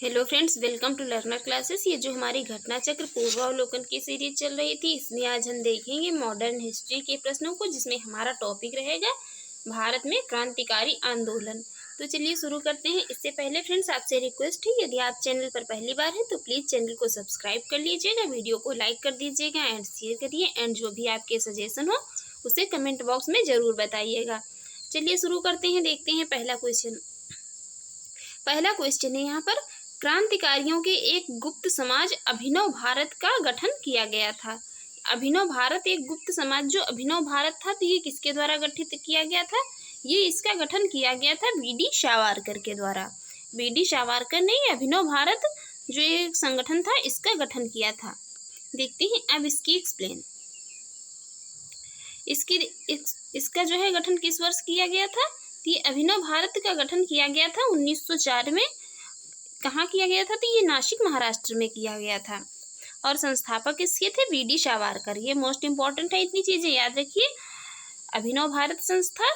Hello friends, welcome to learner classes. ये जो हमारी घटना चक्र पूर्वावलोकन की सीरीज चल रही थी, इसमें आज हम देखेंगे मॉडर्न हिस्ट्री के प्रश्नों को, जिसमें हमारा टॉपिक रहेगा भारत में क्रांतिकारी आंदोलन। तो चलिए शुरू करते हैं। इससे पहले फ्रेंड्स, आपसे रिक्वेस्ट है, यदि आप चैनल पर पहली बार हैं तो प्लीज़ चैनल को सब्सक्राइब कर लीजिएगा, वीडियो को लाइक कर दीजिएगा एंड शेयर करिए, एंड जो भी आपके सजेशन हो उसे कमेंट बॉक्स में ज़रूर बताइएगा। चलिए शुरू करते हैं। देखते हैं पहला क्वेश्चन है यहाँ पर, क्रांतिकारियों के एक गुप्त समाज अभिनव भारत का गठन किया गया था। अभिनव भारत एक गुप्त समाज जो अभिनव भारत था, तो ये किसके द्वारा गठित किया गया था? ये इसका गठन किया गया था बीडी सावरकर के द्वारा। बीडी सावरकर ने अभिनव भारत जो एक संगठन था, इसका गठन किया था। देखते हैं अब इसकी एक्सप्लेन। इसका जो है गठन किस वर्ष किया गया था? ये अभिनव भारत का गठन किया गया था 1904 में। कहाँ किया गया था? तो ये नासिक महाराष्ट्र में किया गया था। और संस्थापक इसके थे बीडी सावरकर। ये मोस्ट इंपॉर्टेंट है, इतनी चीजें याद रखिए। अभिनव भारत संस्था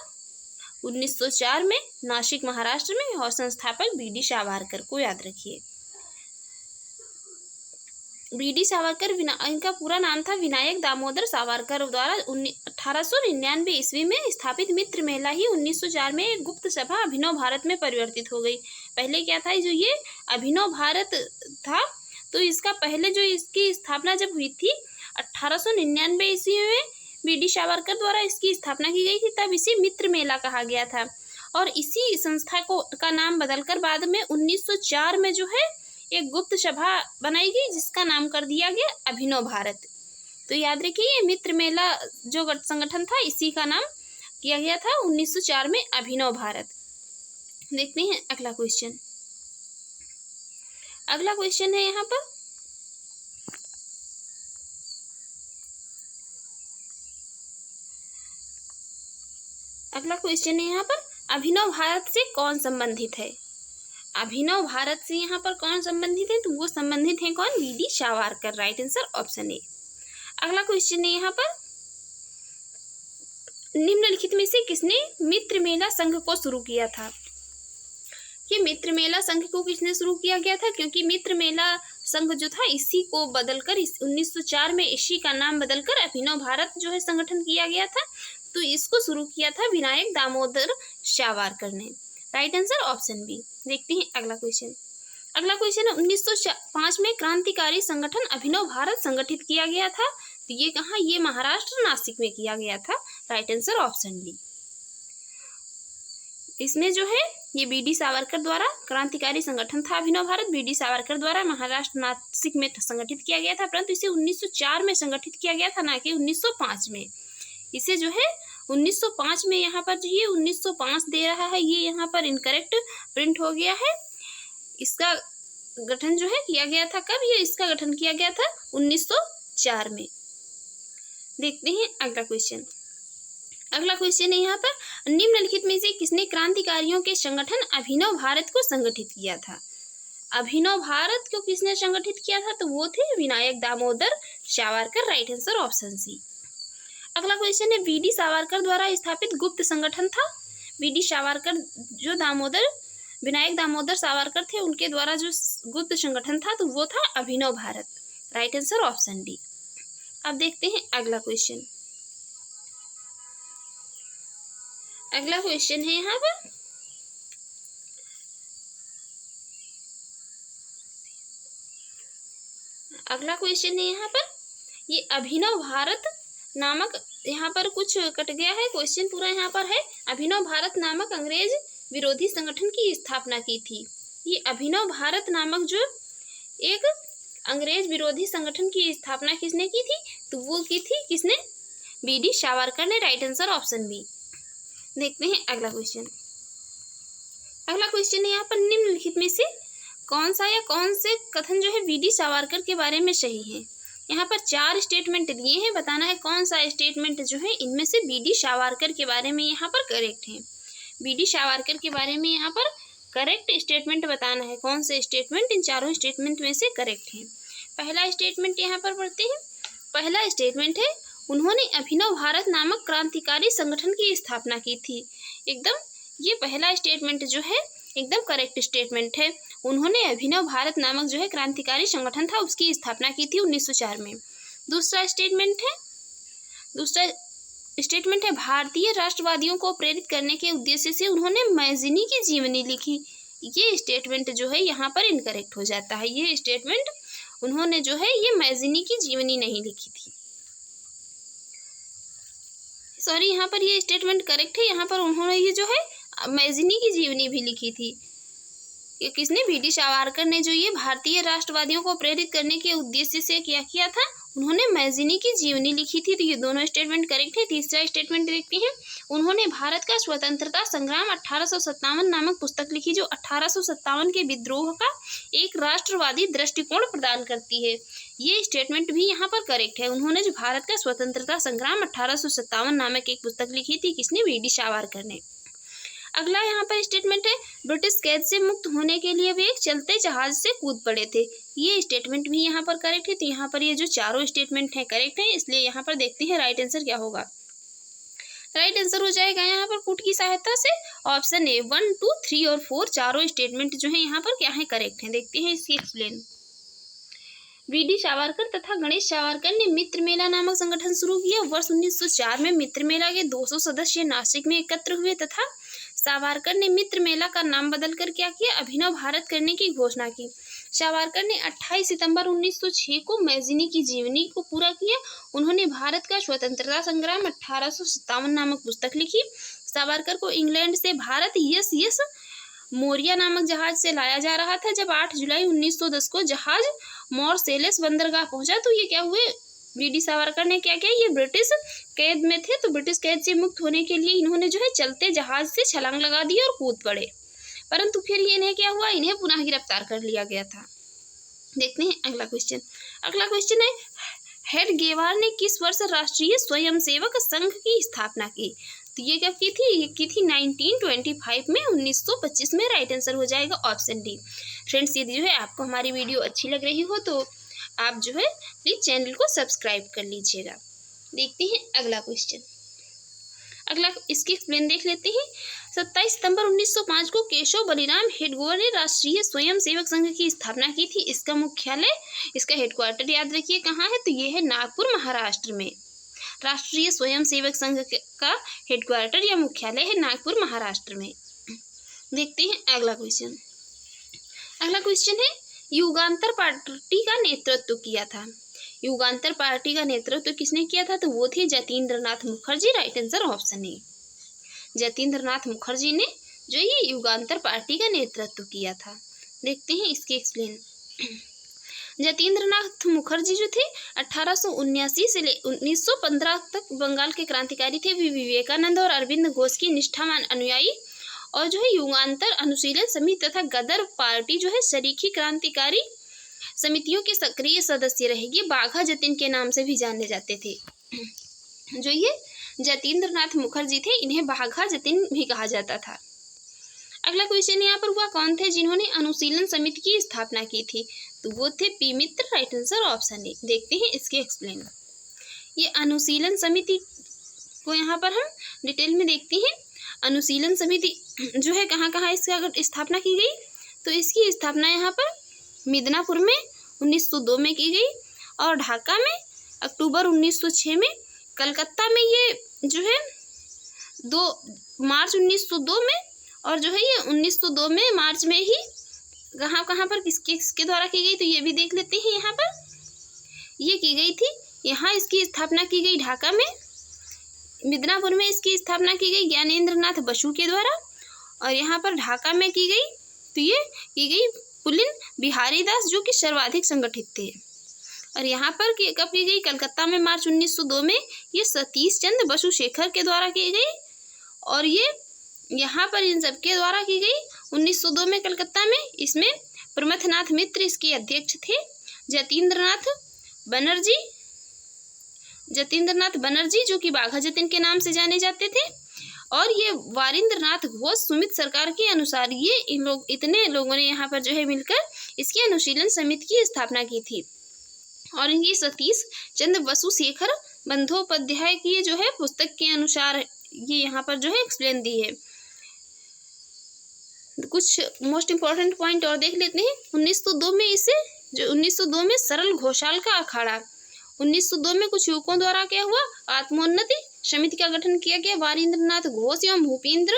1904 में नासिक महाराष्ट्र में, और संस्थापक बीडी सावरकर को याद रखिए। बीडी सावरकर, इनका पूरा नाम था विनायक दामोदर सावरकर द्वारा 1899 ईस्वी में स्थापित मित्र मेला ही 1904 में एक गुप्त सभा अभिनव भारत में परिवर्तित हो गई। पहले क्या था? जो ये अभिनव भारत था, तो इसका पहले जो इसकी स्थापना जब हुई थी 1899 ईस्वी में बीडी सावरकर द्वारा इसकी स्थापना की गई थी, तब इसे मित्र मेला कहा गया था। और इसी संस्था का नाम बदलकर बाद में 1904 में जो है एक गुप्त सभा बनाई गई, जिसका नाम कर दिया गया अभिनव भारत। तो याद रखिए, ये मित्र मेला जो संगठन था, इसी का नाम किया गया था 1904 में अभिनव भारत। देखते हैं अगला क्वेश्चन। अगला क्वेश्चन है यहाँ पर, अभिनव भारत से कौन संबंधित है? अभिनव भारत से यहाँ पर कौन संबंधित है? तो वो संबंधित है कौन? BD Savarkar. Right answer option A. अगला क्वेश्चन है यहाँ पर, निम्नलिखित में से किसने मित्र मेला संघ को शुरू किया था? ये मित्र मेला संघ को किसने शुरू किया गया था? क्योंकि मित्र मेला संघ जो था, इसी को बदलकर 1904 में इसी का नाम बदलकर अभिनव भारत जो है संगठन किया गया था। तो इसको शुरू किया था विनायक दामोदर सावरकर ने। Right answer option B. देखते हैं अगला क्वेश्चन है, 1905 में क्रांतिकारी संगठन अभिनव भारत संगठित किया गया था। तो ये कहाँ? ये महाराष्ट्र नासिक में किया गया था। Right answer option B. इसमें जो है ये बीडी सावरकर द्वारा क्रांतिकारी संगठन था अभिनव भारत, बीडी सावरकर द्वारा महाराष्ट्र नासिक में संगठित किया गया था, परंतु इसे 1904 में संगठित किया गया था, ना कि 1905 में। इसे जो है 1905 में यहाँ पर जो ये 1905 दे रहा है, ये यहाँ पर इनकरेक्ट प्रिंट हो गया है। इसका गठन जो है किया गया था कब? ये इसका गठन किया गया था 1904 में। देखते हैं अगला क्वेश्चन है यहाँ पर, निम्नलिखित में से किसने क्रांतिकारियों के संगठन अभिनव भारत को संगठित किया था? अभिनव भारत को किसने संगठित किया था? तो वो थे Vinayak Damodar Savarkar. Right answer option C. अगला क्वेश्चन है, बीडी सावरकर द्वारा स्थापित गुप्त संगठन था। बीडी सावरकर जो विनायक दामोदर सावरकर थे, उनके द्वारा जो गुप्त संगठन था, तो वो था Abhinav Bharat. Right answer option D. अब देखते हैं अगला क्वेश्चन है यहाँ पर, ये अभिनव भारत नामक, यहाँ पर कुछ कट गया है, क्वेश्चन पूरा यहाँ पर है। अभिनव भारत नामक अंग्रेज विरोधी संगठन की स्थापना की थी। ये अभिनव भारत नामक जो एक अंग्रेज विरोधी संगठन की स्थापना किसने की थी? तो वो की थी किसने? बीडी सावरकर ने। Right answer option B. देखते हैं अगला क्वेश्चन है यहाँ पर, निम्नलिखित में से कौन से कथन जो है बीडी सावरकर के बारे में सही है? यहाँ पर 4 स्टेटमेंट दिए हैं, बताना है कौन सा स्टेटमेंट जो है इनमें से बीडी सावरकर के बारे में यहाँ पर करेक्ट है। बीडी सावरकर के बारे में यहाँ पर करेक्ट स्टेटमेंट बताना है, कौन से स्टेटमेंट इन चारों स्टेटमेंट में से करेक्ट है। पहला स्टेटमेंट यहाँ पर पढ़ते हैं। पहला स्टेटमेंट है, उन्होंने अभिनव भारत नामक क्रांतिकारी संगठन की स्थापना की थी। एकदम ये पहला स्टेटमेंट जो है एकदम करेक्ट स्टेटमेंट है। उन्होंने अभिनव भारत नामक जो है क्रांतिकारी संगठन था उसकी स्थापना की थी 1904 में। दूसरा स्टेटमेंट है भारतीय राष्ट्रवादियों को प्रेरित करने के उद्देश्य से उन्होंने मैजिनी की जीवनी लिखी। ये स्टेटमेंट जो है यहाँ पर इनकरेक्ट हो जाता है। ये स्टेटमेंट उन्होंने जो है ये मैजिनी की जीवनी नहीं लिखी थी, सॉरी, यहाँ पर ये स्टेटमेंट करेक्ट है। यहाँ पर उन्होंने ये जो है मैजिनी की जीवनी भी लिखी थी। ये किसने? वी.डी. सावरकर ने जो ये भारतीय राष्ट्रवादियों को प्रेरित करने के उद्देश्य से क्या किया था, उन्होंने मैजिनी की जीवनी लिखी थी। तो ये दोनों स्टेटमेंट करेक्ट है। तीसरा स्टेटमेंट देखते हैं, उन्होंने भारत का स्वतंत्रता संग्राम 1857 नामक पुस्तक लिखी जो 1857 के विद्रोह का एक राष्ट्रवादी दृष्टिकोण प्रदान करती है। ये स्टेटमेंट भी यहाँ पर करेक्ट है। उन्होंने जो भारत का स्वतंत्रता संग्राम 1857 नामक एक पुस्तक लिखी थी, किसने? वी.डी. सावरकर ने। अगला यहाँ पर स्टेटमेंट है, ब्रिटिश कैद से मुक्त होने के लिए वे एक चलते जहाज से कूद पड़े थे। ये स्टेटमेंट भी यहाँ पर करेक्ट है। तो यहाँ पर ये जो चारों स्टेटमेंट है करेक्ट है, इसलिए यहाँ पर देखते हैं राइट आंसर क्या होगा। राइट आंसर हो जाएगा यहाँ पर कूट की सहायता से ऑप्शन ए। 1, 2, 3 और 4 चारों स्टेटमेंट जो है यहाँ पर क्या है, करेक्ट है। देखते हैं इसकी एक्सप्लेन। वी.डी. सावरकर तथा गणेश सावरकर ने मित्र मेला नामक संगठन शुरू किया। वर्ष 1904 में मित्र मेला के 200 सदस्य नासिक में एकत्र हुए तथा सावरकर ने मित्र मेला का नाम बदलकर क्या किया, अभिनव भारत करने की घोषणा की। सावरकर ने 28 सितंबर 1906 को मैजिनी की जीवनी को पूरा किया। उन्होंने भारत का स्वतंत्रता संग्राम 1857 नामक पुस्तक लिखी। सावरकर को इंग्लैंड से भारत यस मोरिया नामक जहाज से लाया जा रहा था। जब 8 जुलाई 1910 को जहाज मॉर्सेलस बंदरगाह पहुंचा तो ये क्या हुए, वी.डी. सावरकर ने क्या किया, ये ब्रिटिश कैद में थे तो ब्रिटिश कैद से मुक्त होने के लिए इन्होंने जो है चलते जहाज से छलांग लगा दी और कूद पड़े। परंतु फिर ये इन्हें क्या हुआ, इन्हें पुनः गिरफ्तार कर लिया गया था। देखते हैं अगला क्वेश्चन है, हेडगेवार ने किस वर्ष राष्ट्रीय स्वयंसेवक संघ की स्थापना की? तो ये कब की थी, ये की थी 1925 में, 1925 में। राइट आंसर हो जाएगा ऑप्शन डी। फ्रेंड्स, यदि जो है आपको हमारी वीडियो अच्छी लग रही हो तो आप जो है प्लीज चैनल को सब्सक्राइब कर लीजिएगा। देखते हैं अगला क्वेश्चन। अगला इसकी एक्सप्लेन देख लेते हैं। 27 सितंबर 1905 को केशव बलिराम हेडगेवार ने राष्ट्रीय स्वयंसेवक संघ की स्थापना की थी। इसका मुख्यालय, इसका हेडक्वार्टर याद रखिए कहाँ है, तो ये है नागपुर महाराष्ट्र में। राष्ट्रीय स्वयंसेवक संघ का हेडक्वार्टर या मुख्यालय है नागपुर महाराष्ट्र में। देखते हैं अगला क्वेश्चन है, युगांतर पार्टी का नेतृत्व किया था। युगांतर पार्टी का नेतृत्व किसने किया था, तो वो थे Jatindranath Mukherjee. Right answer option ए। जतीन्द्रनाथ मुखर्जी ने जो ये युगांतर पार्टी का नेतृत्व किया था। देखते हैं इसके एक्सप्लेन। जतीन्द्रनाथ मुखर्जी जो थे 1879 से 1915 तक बंगाल के क्रांतिकारी थे। वे विवेकानंद और अरविंद घोष की निष्ठावान अनुयायी और जो है युगांतर अनुशीलन समिति तथा गदर पार्टी जो है शरीकी क्रांतिकारी समितियों के सक्रिय सदस्य रहे। ये बाघा जतिन के नाम से भी जाने जाते थे। जो ये जतीन्द्रनाथ मुखर्जी थे इन्हें बाघा जतिन भी कहा जाता था। अगला क्वेश्चन यहाँ पर, वह कौन थे जिन्होंने अनुशीलन समिति की स्थापना की थी, तो वो थे पी मित्र। राइट आंसर ऑप्शन ए। देखते हैं इसके एक्सप्लेन। ये अनुशीलन समिति को यहाँ पर हम डिटेल में देखते हैं। अनुशीलन समिति जो है कहाँ कहाँ इसकी अगर स्थापना की गई, तो इसकी स्थापना यहाँ पर मिदनापुर में 1902 में की गई और ढाका में अक्टूबर 1906 में, कलकत्ता में ये जो है 2 मार्च 1902 में, और जो है ये 1902 में मार्च में ही कहाँ पर किसके द्वारा की गई, तो ये भी देख लेते हैं। यहाँ पर ये की गई थी, यहाँ इसकी स्थापना की गई ढाका में। मिदनापुर में इसकी स्थापना की गई ज्ञानेंद्र नाथ बसु के द्वारा, और यहाँ पर ढाका में की गई तो ये की गई पुलिन बिहारी दास जो कि सर्वाधिक संगठित थे। और यहाँ पर कब की गई, कलकत्ता में मार्च 1902 में ये सतीश चंद्र बसु शेखर के द्वारा की गई, और ये यहाँ पर इन सबके द्वारा की गई 1902 में कलकत्ता में। इसमें प्रमथनाथ मित्र इसके अध्यक्ष थे। जतीन्द्रनाथ बनर्जी जो कि बाघा जतिन के नाम से जाने जाते थे, और ये वारिंद्रनाथ घोष सुमित सरकार के अनुसार ये इतने लोगों ने यहाँ पर जो है मिलकर इसकी अनुशीलन समिति की स्थापना की थी। और इनकी सतीश चंद्र बसु शेखर बंदोपाध्याय की जो है पुस्तक के अनुसार ये यहाँ पर जो है एक्सप्लेन दी है। कुछ मोस्ट इम्पोर्टेंट पॉइंट और देख लेते हैं। 1902 में सरल घोषाल का अखाड़ा। 1902 में कुछ युवकों द्वारा क्या हुआ, आत्मोन्नति समिति का गठन किया गया। वारिंद्र नाथ घोष एवं भूपेंद्र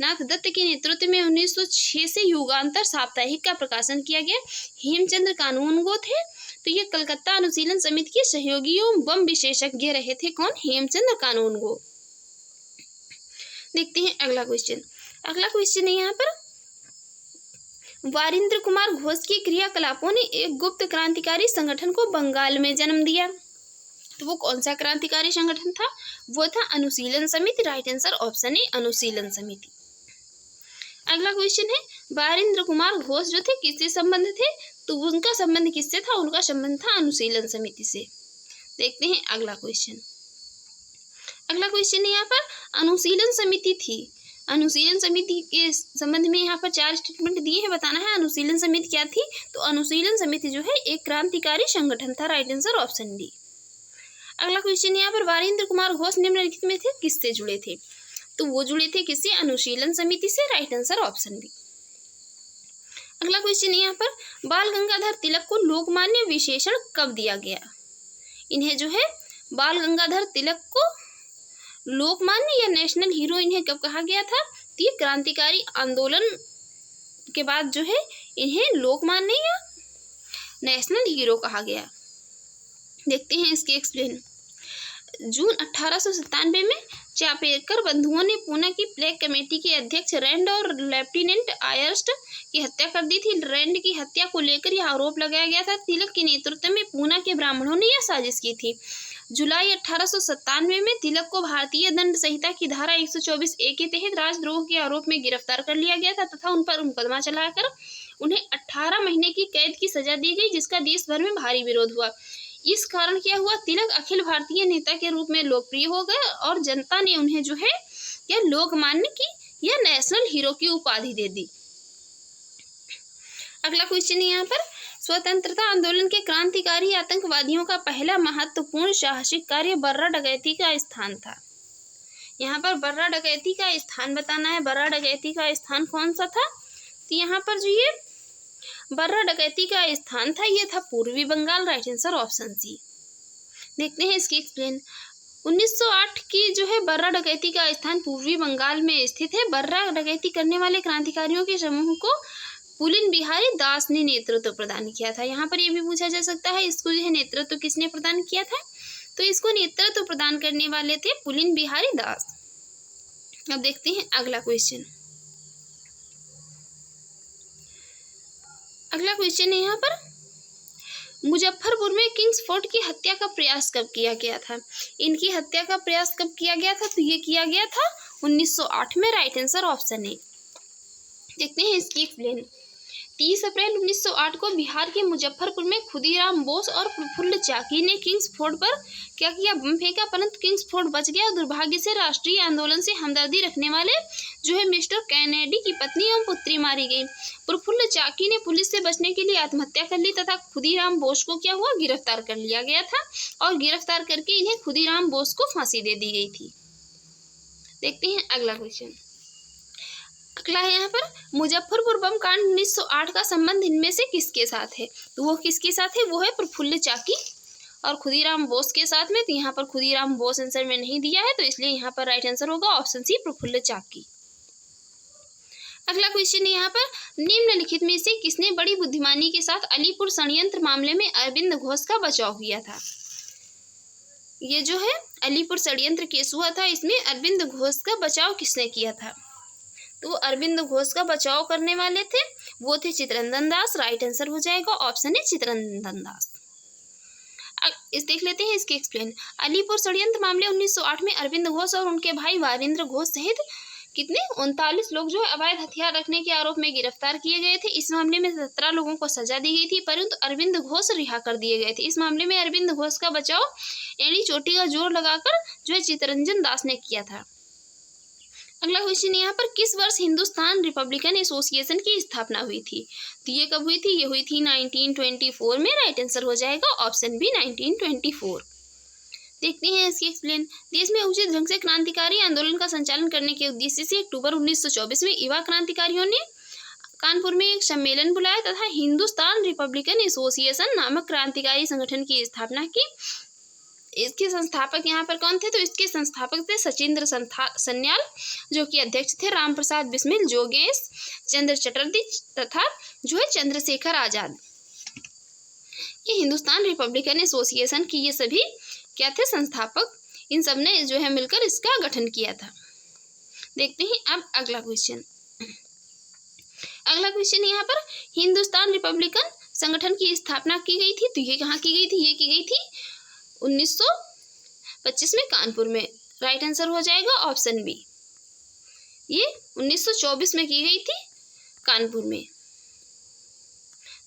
नाथ दत्त के नेतृत्व में 1906 से युगांतर साप्ताहिक का प्रकाशन किया गया। हेमचंद्र कानूनगो थे, तो ये कलकत्ता अनुशीलन समिति के सहयोगी एवं बम विशेषज्ञ रहे थे। कौन? हेमचंद्र कानूनगो। देखते हैं अगला क्वेश्चन। अगला क्वेश्चन है यहाँ पर, वारिंद्र कुमार घोष की क्रियाकलापों ने एक गुप्त क्रांतिकारी संगठन को बंगाल में जन्म दिया। तो वो कौन सा क्रांतिकारी संगठन था? वो था अनुशीलन समिति। राइट आंसर ऑप्शन ए, अनुशीलन समिति। अगला क्वेश्चन है, वारिंद्र कुमार घोष जो थे किससे संबंध थे? तो उनका संबंध किससे था? उनका संबंध था अनुशीलन समिति से। देखते हैं अगला क्वेश्चन। अगला क्वेश्चन है यहाँ पर, अनुशीलन समिति थी, अनुशीलन समिति के संबंध में यहाँ पर 4 स्टेटमेंट दिए हैं, बताना है अनुशीलन समिति क्या थी। तो अनुशीलन समिति जो है एक क्रांतिकारी संगठन था। Right answer option D. अगला क्वेश्चन यहाँ पर, वारिंद्र कुमार घोष निम्नलिखित में थे किससे जुड़े थे? तो वो जुड़े थे किससे? अनुशीलन समिति से। Right answer option B. अगला क्वेश्चन यहाँ पर, बाल गंगाधर तिलक को लोकमान्य विशेषण कब दिया गया? इन्हें जो है बाल गंगाधर तिलक को लोकमान्य या नेशनल हीरो इन्हें कब कहा गया था? तो ये क्रांतिकारी आंदोलन के बाद जो है इन्हें लोकमान्य या नेशनल हीरो कहा गया। देखते हैं इसके एक्सप्लेन। जून 1897 में चापेकर बंधुओं ने पूना की प्लेग कमेटी के अध्यक्ष रैंड और लेफ्टिनेंट आयर्स्ट की हत्या कर दी थी। रैंड की हत्या को लेकर यह आरोप लगाया गया था। तिलक के नेतृत्व में पूना के ब्राह्मणों ने यह साजिश की थी। जुलाई 1897 में तिलक को भारतीय दंड संहिता की धारा 124A के तहत राजद्रोह के आरोप में गिरफ्तार कर लिया गया था तथा उन पर मुकदमा चलाकर उन्हें 18 महीने की कैद की सजा दी गई, जिसका देश भर में भारी विरोध हुआ। इस कारण क्या हुआ, तिलक अखिल भारतीय नेता के रूप में लोकप्रिय हो गए और जनता ने उन्हें जो है या लोकमान्य की या नेशनल हीरो की उपाधि दे दी। अगला क्वेश्चन है यहाँ पर, स्वतंत्रता आंदोलन के क्रांतिकारी आतंकवादियों का पहला महत्वपूर्ण साहसिक कार्य बर्रा डकैती का स्थान था। यहाँ पर बर्रा डकैती का स्थान बताना है। बर्रा डकैती का स्थान कौन सा था? तो यहाँ पर जो ये बर्रा डकैती का स्थान था ये था पूर्वी Bengal. Right answer option C. देखते हैं इसकी एक्सप्लेन। 1908 की जो है बर्रा डकैती का स्थान पूर्वी बंगाल में स्थित है। बर्रा डकैती करने वाले क्रांतिकारियों के समूह को पुलिन बिहारी दास ने नेतृत्व प्रदान किया था। यहाँ पर ये भी पूछा जा सकता है इसको जो है नेतृत्व किसने प्रदान किया था? तो इसको नेतृत्व प्रदान करने वाले थे पुलिन बिहारी दास। अब देखते हैं अगला क्वेश्चन। अगला क्वेश्चन है यहाँ पर, मुजफ्फरपुर में किंग्सफोर्ड की हत्या का प्रयास कब किया गया था? इनकी हत्या का प्रयास कब किया गया था? तो ये किया गया था 1908 में। राइट आंसर ऑप्शन ए। देखते हैं इसकी एक्सप्लेन। 30 अप्रैल 1908 को बिहार के मुजफ्फरपुर में खुदीराम बोस और प्रफुल्ल चाकी ने किंग्सफोर्ड पर क्या किया? बम फेंका, परंतु किंग्सफोर्ड बच गया। दुर्भाग्य से राष्ट्रीय आंदोलन से हमदर्दी रखने वाले जो है मिस्टर कैनेडी की पत्नी एवं पुत्री मारी गई। प्रफुल्ल चाकी ने पुलिस से बचने के लिए आत्महत्या कर ली तथा खुदीराम बोस को क्या हुआ? गिरफ्तार कर लिया गया था और गिरफ्तार करके इन्हें खुदीराम बोस को फांसी दे दी गई थी। देखते हैं अगला क्वेश्चन। अगला है यहाँ पर, मुजफ्फरपुर बम कांड 1908 का संबंध इनमें से किसके साथ है? तो वो किसके साथ है? वो है प्रफुल्ल चाकी और खुदीराम बोस के साथ में। तो यहाँ पर खुदीराम बोस आंसर में नहीं दिया है, तो इसलिए यहाँ पर राइट आंसर होगा ऑप्शन सी, प्रफुल्ल चाकी। अगला क्वेश्चन है यहाँ पर, निम्नलिखित में से किसने बड़ी बुद्धिमानी के साथ अलीपुर षड्यंत्र मामले में अरविंद घोष का बचाव किया था? ये जो है अलीपुर षड्यंत्र केस हुआ था, इसमें अरविंद घोष का बचाव किसने किया था? तो अरविंद घोष का बचाव करने वाले थे वो थे चितरंजन दास। राइट आंसर हो जाएगा ऑप्शन ए, चितरंजन दास। इस देख लेते हैं इसके एक्सप्लेन। अलीपुर षड्यंत्र मामले 1908 में अरविंद घोष और उनके भाई वारिंद्र घोष सहित कितने 39 लोग जो है अवैध हथियार रखने के आरोप में गिरफ्तार किए गए थे। इस मामले में 17 लोगों को सजा दी गई थी, परंतु अरविंद घोष रिहा कर दिए गए थे। इस मामले में अरविंद घोष का बचाव एड़ी चोटी का जोर लगाकर जो है चितरंजन दास ने किया था। अगला क्वेश्चन यहाँ पर, किस वर्ष हिंदुस्तान रिपब्लिकन एसोसिएशन की स्थापना हुई थी? तो ये कब हुई थी? ये हुई थी 1924 में। राइट आंसर हो जाएगा ऑप्शन बी, 1924। देखते हैं इसकी एक्सप्लेन। देश में उचित ढंग से क्रांतिकारी आंदोलन का संचालन करने के उद्देश्य से अक्टूबर 1924 में युवा क्रांतिकारियों ने कानपुर में एक सम्मेलन बुलाया तथा हिंदुस्तान रिपब्लिकन एसोसिएशन नामक क्रांतिकारी संगठन की स्थापना की। इसके संस्थापक यहाँ पर कौन थे? तो इसके संस्थापक थे सचिंद्र सन्याल, जो कि अध्यक्ष थे, राम प्रसाद बिस्मिल, जोगेश चंद्र चटर्जी तथा जो है चंद्रशेखर आजाद। ये हिंदुस्तान रिपब्लिकन एसोसिएशन की ये सभी क्या थे? संस्थापक। इन सब ने जो है मिलकर इसका गठन किया था। देखते हैं अब अगला क्वेश्चन। अगला क्वेश्चन यहाँ पर हिंदुस्तान रिपब्लिकन संगठन की स्थापना की गई थी, तो ये कहाँ की गई थी? ये की गई थी 1925 में कानपुर में। राइट आंसर हो जाएगा ऑप्शन बी। ये 1924 में की गई थी कानपुर में।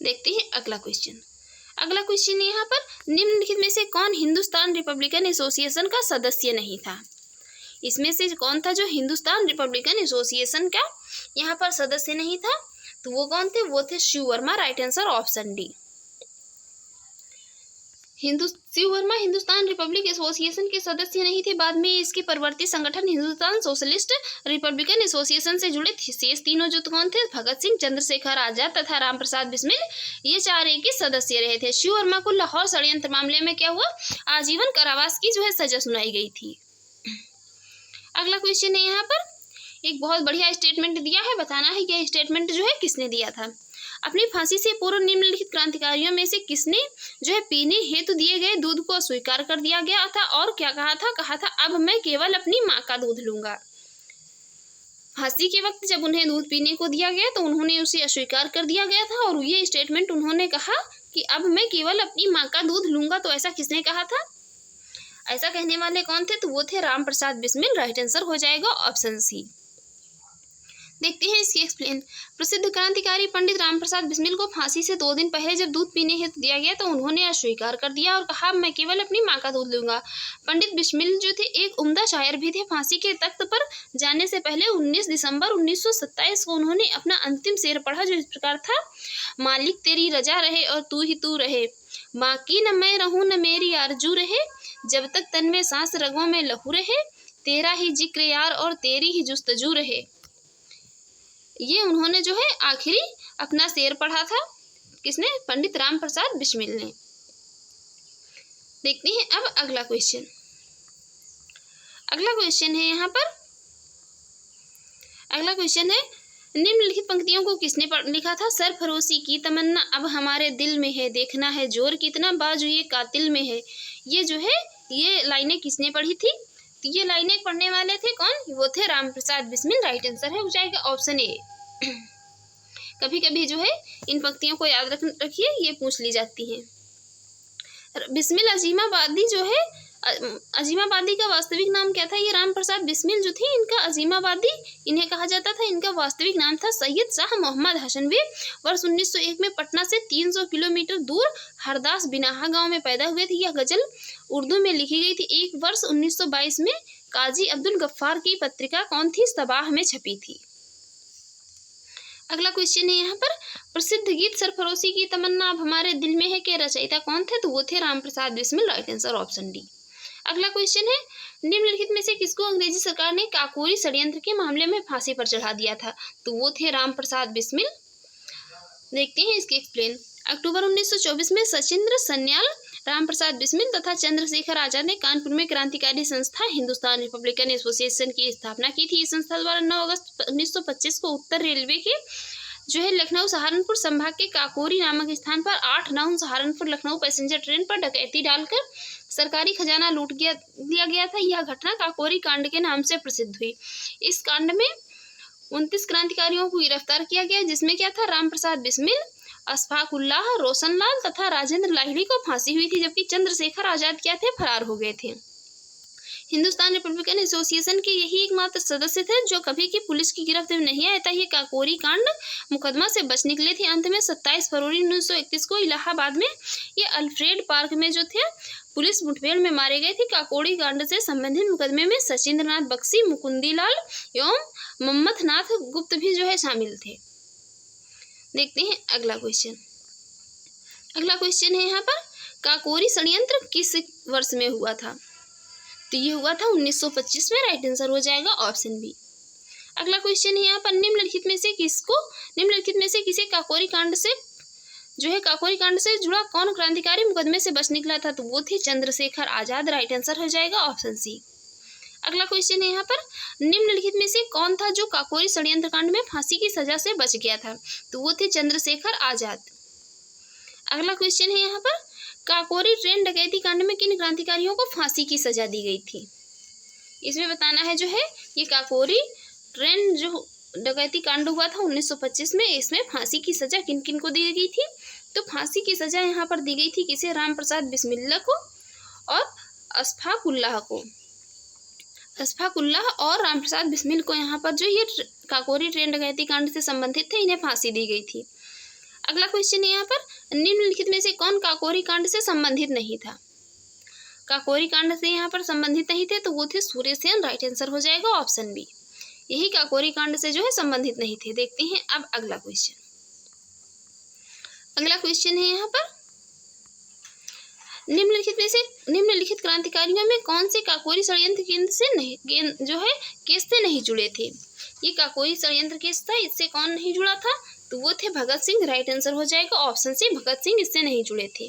देखते हैं अगला क्वेश्चन। अगला क्वेश्चन यहाँ पर निम्नलिखित में से कौन हिंदुस्तान रिपब्लिकन एसोसिएशन का सदस्य नहीं था? इसमें से कौन था जो हिंदुस्तान रिपब्लिकन एसोसिएशन का यहाँ पर सदस्य नहीं था? तो वो कौन थे? वो थे Shiv Verma. Right answer option D. Shiv Verma Hindustan Republic Association के सदस्य नहीं थे। बाद में इसके परवर्ती संगठन हिंदुस्तान सोशलिस्ट रिपब्लिकन एसोसिएशन से जुड़े शेष तीनों जो कौन थे? भगत सिंह, चंद्रशेखर आजाद तथा राम प्रसाद बिस्मिल, ये चार एक ही सदस्य रहे थे। शिव वर्मा को लाहौर षड्यंत्र मामले में क्या हुआ? आजीवन कारावास की जो है सजा सुनाई गई थी। अगला क्वेश्चन है यहाँ पर एक बहुत बढ़िया स्टेटमेंट दिया है, बताना है यह स्टेटमेंट जो है किसने दिया था। अपनी फांसी से पूर्व निम्नलिखित क्रांतिकारियों में से किसने जो है पीने हेतु दिए गए दूध को अस्वीकार कर दिया गया था और क्या कहा था? कहा था अब मैं केवल अपनी माँ का दूध लूंगा। फांसी के वक्त जब उन्हें दूध पीने को दिया गया तो उन्होंने उसे अस्वीकार कर दिया गया था और ये स्टेटमेंट उन्होंने कहा कि अब मैं केवल अपनी माँ का दूध लूंगा। तो ऐसा किसने कहा था? ऐसा कहने वाले कौन थे? तो वो थे राम प्रसाद बिस्मिल। राइट आंसर हो जाएगा ऑप्शन सी। देखते हैं इसकी एक्सप्लेन। प्रसिद्ध क्रांतिकारी पंडित राम प्रसाद बिस्मिल को फांसी से 2 दिन पहले जब दूध पीने हेतु दिया गया तो उन्होंने अस्वीकार कर दिया और कहा मैं केवल अपनी माँ का दूध लूंगा। पंडित बिस्मिल जो थे एक उम्दा शायर भी थे। फांसी के तख्त पर जाने से पहले 19 दिसंबर 1927 को उन्होंने अपना अंतिम शेर पढ़ा जो इस प्रकार था, मालिक तेरी रजा रहे और तू रहे, बाकी न मैं रहूं न मेरी आरजू रहे, जब तक तन में सांस रगों में लहू रहे, तेरा ही जिक्र यार और तेरी ही जुस्तजू रहे। ये उन्होंने जो है आखिरी अपना शेर पढ़ा था। किसने? पंडित राम प्रसाद बिस्मिल ने। देखते हैं अब अगला क्वेश्चन। अगला क्वेश्चन है यहाँ पर, अगला क्वेश्चन है निम्नलिखित पंक्तियों को किसने लिखा था? सरफरोशी की तमन्ना अब हमारे दिल में है, देखना है जोर कितना बाजू ये कातिल में है। ये जो है ये लाइनें किसने पढ़ी थी? तो ये लाइनें पढ़ने वाले थे कौन? वो थे राम प्रसाद बिस्मिल। राइट आंसर है हो जाएगा ऑप्शन ए। कभी कभी जो है इन पंक्तियों को याद रखिए, ये पूछ ली जाती हैं। बिस्मिल अजीमाबादी जो है, अजीमाबादी का वास्तविक नाम क्या था? ये राम प्रसाद बिस्मिल जो थे इनका अजीमाबादी इन्हें कहा जाता था। इनका वास्तविक नाम था सैयद शाह मोहम्मद हसनवी। वर्ष 1901 में पटना से 300 किलोमीटर दूर हरदास बिनाहा गांव में पैदा हुए थे। यह गजल उर्दू में लिखी गई थी। एक वर्ष 1922 में काजी अब्दुल गफ्फार की पत्रिका कौन थी? सबाह में छपी थी। अगला क्वेश्चन है यहाँ पर प्रसिद्ध गीत सरफरोशी की तमन्ना अब हमारे दिल में है के रचयिता कौन थे? तो वो थे Ram Prasad Bismil. Right answer option D. अगला क्वेश्चन है निम्नलिखित में से किसको अंग्रेजी सरकार ने काकोरी षड्यंत्र के मामले में फांसी पर चढ़ा दिया था? तो वो थे राम प्रसाद बिस्मिल। देखते हैं इसके एक्सप्लेन। अक्टूबर 1924 में सचिंद्र सन्याल, राम प्रसाद बिस्मिल तथा चंद्रशेखर आजाद ने कानपुर में क्रांतिकारी संस्था हिंदुस्तान रिपब्लिकन एसोसिएशन की स्थापना की थी। इस संस्था द्वारा 9 अगस्त 1925 को उत्तर रेलवे के जो है लखनऊ सहारनपुर संभाग के काकोरी नामक स्थान पर 8-9 सहारनपुर लखनऊ पैसेंजर ट्रेन पर डकैती डालकर सरकारी खजाना लूट दिया गया था। यह घटना काकोरी कांड के नाम से प्रसिद्ध हुई। इस कांड में 29 क्रांतिकारियों को गिरफ्तार किया गया, जिसमें क्या था? राम प्रसाद बिस्मिल, अशफाक उल्लाह, रोशनलाल तथा राजेंद्र लाहिड़ी को फांसी हुई थी, जबकि चंद्रशेखर आजाद क्या थे? फरार हो गए थे। हिंदुस्तान रिपब्लिकन एसोसिएशन के यही एकमात्र सदस्य थे जो कभी की पुलिस की गिरफ्त में नहीं आए, ये काकोरी कांड मुकदमा से बच निकले थे। अंत में 27 फरवरी 1931 को इलाहाबाद में ये अल्फ्रेड पार्क में जो थे पुलिस मुठभेड़ में मारे गए थे। काकोरी कांड से संबंधित मुकदमे में सचिंद्रनाथ बख्शी, मुकुंदीलाल एवं मम्मथनाथ गुप्त भी जो है शामिल थे। देखते हैं अगला क्वेश्चन। अगला क्वेश्चन है यहाँ पर काकोरी षड्यंत्र किस वर्ष में हुआ था? तो ये हुआ था 1925 में। राइट आंसर हो जाएगा ऑप्शन बी। अगला क्वेश्चन है यहाँ पर निम्नलिखित में से किसे काकोरी कांड से जुड़ा कौन क्रांतिकारी मुकदमे से बच निकला था? तो वो थे चंद्रशेखर आजाद। राइट आंसर हो जाएगा ऑप्शन सी। अगला क्वेश्चन है यहाँ पर निम्नलिखित में से कौन था जो काकोरी षड्यंत्र कांड में फांसी की सजा से बच गया था? तो वो थे चंद्रशेखर आजाद। अगला क्वेश्चन है यहाँ पर काकोरी ट्रेन डकैती कांड में किन क्रांतिकारियों को फांसी की सजा दी गई थी? इसमें बताना है जो है ये काकोरी ट्रेन जो डकैती कांड हुआ था 1925 में, इसमें फांसी की सजा किन किन को दी गई थी? तो फांसी की सजा यहाँ पर दी गई थी किसे? राम प्रसाद बिस्मिल्ला को और अशफाक उल्लाह और राम प्रसाद बिस्मिल को यहाँ पर जो ये काकोरी ट्रेन डकैती कांड से संबंधित थे, इन्हें फांसी दी गई थी। अगला क्वेश्चन है यहाँ पर निम्नलिखित में से कौन काकोरी कांड से संबंधित नहीं था? काकोरी कांड से यहाँ पर संबंधित नहीं थे तो वो थे सूर्यसेन। राइट आंसर हो जाएगा ऑप्शन बी। यही काकोरी कांड से जो है संबंधित नहीं थे। देखते हैं अब अगला क्वेश्चन। अगला क्वेश्चन है यहाँ पर निम्नलिखित क्रांतिकारियों में कौन से काकोरी षड्यंत्र केस से नहीं जुड़े थे? ये काकोरी षड्यंत्र केस था, इससे कौन नहीं जुड़ा था? तो वो थे भगत सिंह। राइट आंसर हो जाएगा ऑप्शन सी, भगत सिंह इससे नहीं जुड़े थे।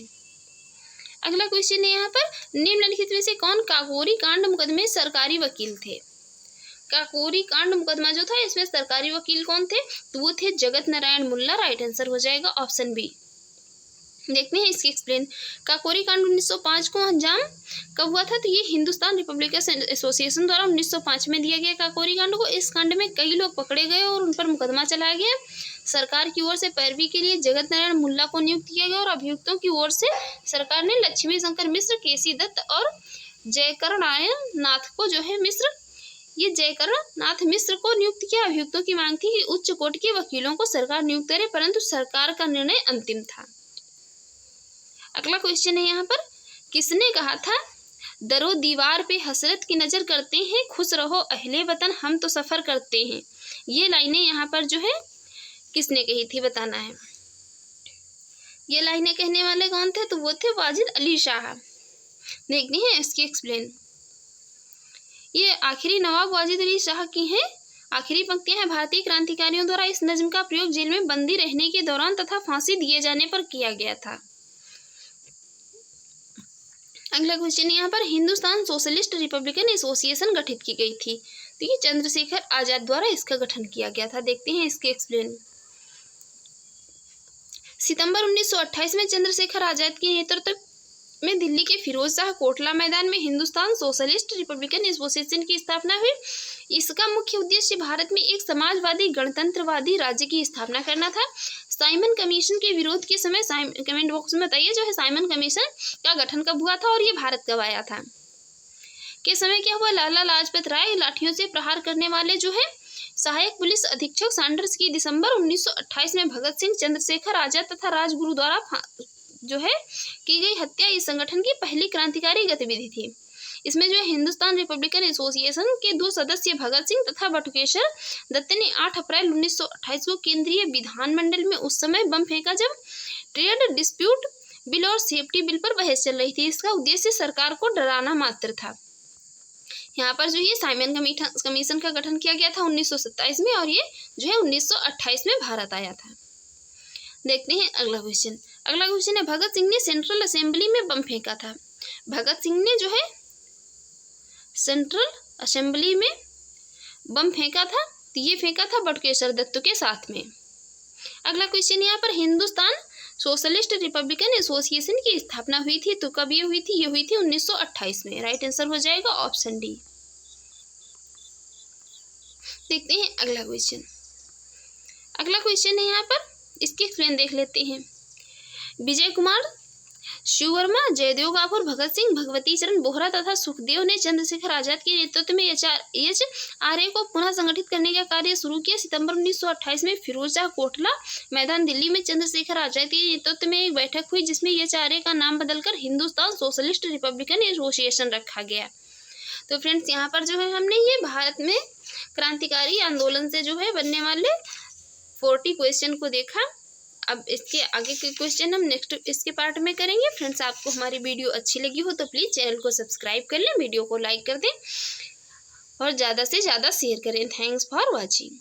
अगला क्वेश्चन है यहाँ पर निम्नलिखित में से कौन काकोरी कांड मुकदमे सरकारी वकील थे? काकोरी कांड मुकदमा जो था इसमें सरकारी वकील कौन थे? तो वो थे जगत नारायण मुल्ला। राइट आंसर हो जाएगा ऑप्शन बी। देखते हैं इसकी एक्सप्लेन। काकोरी कांड 1905 को अंजाम कब हुआ था? तो ये हिंदुस्तान रिपब्लिकन एसोसिएशन द्वारा 1905 में दिया गया काकोरी कांड को। इस कांड में कई लोग पकड़े गए और उन पर मुकदमा चलाया गया। सरकार की ओर से पैरवी के लिए जगत नारायण मुल्ला को नियुक्त किया गया और अभियुक्तों की ओर से सरकार ने लक्ष्मी शंकर मिश्र, केसी दत्त और जयकरण नाथ को जो है जयकरण नाथ मिश्र को नियुक्त किया। अभियुक्तों की मांग थी कि उच्च कोर्ट के वकीलों को सरकार नियुक्त करे, परंतु सरकार का निर्णय अंतिम था। अगला क्वेश्चन है यहाँ पर किसने कहा था दरो दीवार पे हसरत की नजर करते हैं, खुश रहो अहले वतन हम तो सफर करते हैं? ये लाइनें यहाँ पर जो है किसने कही थी बताना है। ये लाइनें कहने वाले कौन थे? तो वो थे वाजिद अली शाह। देखते हैं इसकी एक्सप्लेन। ये आखिरी नवाब वाजिद अली शाह की हैं आखिरी पंक्तियां हैं। भारतीय क्रांतिकारियों द्वारा इस नज्म का प्रयोग जेल में बंदी रहने के दौरान तथा फांसी दिए जाने पर किया गया था। अगला क्वेश्चन यहाँ पर हिंदुस्तान सोशलिस्ट रिपब्लिकन एसोसिएशन गठित की गई थी। तो ये चंद्रशेखर आजाद द्वारा इसका गठन किया गया था। देखते हैं इसके एक्सप्लेन। सितंबर 1928 में चंद्रशेखर आजाद के नेतृत्व में दिल्ली के फिरोज शाह कोटला मैदान में हिंदुस्तान सोशलिस्ट रिपब्लिकन एसोसिएशन की स्थापना हुई। इसका मुख्य उद्देश्य भारत में एक समाजवादी गणतंत्रवादी राज्य की स्थापना करना था। साइमन कमीशन के विरोध के समय कमेंट बॉक्स में बताइए जो है साइमन कमीशन का गठन कब हुआ था और ये भारत कब आया था? के समय क्या हुआ? लाला लाजपत राय लाठियों से प्रहार करने वाले जो है सहायक पुलिस अधीक्षक सैंडर्स की दिसंबर 1928 में भगत सिंह, चंद्रशेखर आजाद तथा राजगुरु द्वारा जो है की गई हत्या इस संगठन की पहली क्रांतिकारी गतिविधि थी। इसमें जो है हिंदुस्तान रिपब्लिकन एसोसिएशन के 2 सदस्य भगत सिंह तथा बटुकेश्वर दत्त ने 8 अप्रैल 1928 को केंद्रीय विधानमंडल में उस समय बम फेंका जब ट्रेड डिस्प्यूट बिल और सेफ्टी बिल पर बहस चल रही थी। इसका उद्देश्य सरकार को डराना मात्र था। यहाँ पर जो ये साइमन कमीशन का गठन किया गया था 1927 में और ये जो है 1928 में भारत आया था। देखते हैं अगला क्वेश्चन। अगला क्वेश्चन है भगत सिंह ने सेंट्रल असेंबली में बम फेंका था। भगत सिंह ने जो है सेंट्रल असेंबली में बम फेंका था, तो ये फेंका था बटुकेश्वर दत्त के साथ में। अगला क्वेश्चन यहाँ पर हिंदुस्तान सोशलिस्ट रिपब्लिकन एसोसिएशन की स्थापना हुई थी, तो कब ये हुई थी? ये हुई थी 1928 में। राइट आंसर हो जाएगा ऑप्शन डी। देखते हैं अगला क्वेश्चन। अगला क्वेश्चन है यहाँ पर इसकी एक्सप्लेन देख लेते हैं। विजय कुमार शिव वर्मा, जयदेव गाभोर, भगत सिंह, भगवती चरण बोहरा तथा सुखदेव ने चंद्रशेखर आजाद के नेतृत्व में HRA को पुनः संगठित करने का कार्य शुरू किया। सितंबर 1928 में फिरोज शाह कोटला मैदान दिल्ली में चंद्रशेखर आजाद के नेतृत्व में एक बैठक हुई जिसमें HRA का नाम बदलकर हिंदुस्तान सोशलिस्ट रिपब्लिकन एसोसिएशन रखा गया। तो फ्रेंड्स यहाँ पर जो है हमने ये भारत में क्रांतिकारी आंदोलन से जो है बनने वाले 40 क्वेश्चन को देखा। अब इसके आगे के क्वेश्चन हम नेक्स्ट इसके पार्ट में करेंगे। फ्रेंड्स आपको हमारी वीडियो अच्छी लगी हो तो प्लीज़ चैनल को सब्सक्राइब कर लें, वीडियो को लाइक कर दें और ज़्यादा से ज़्यादा शेयर करें। Thanks for watching.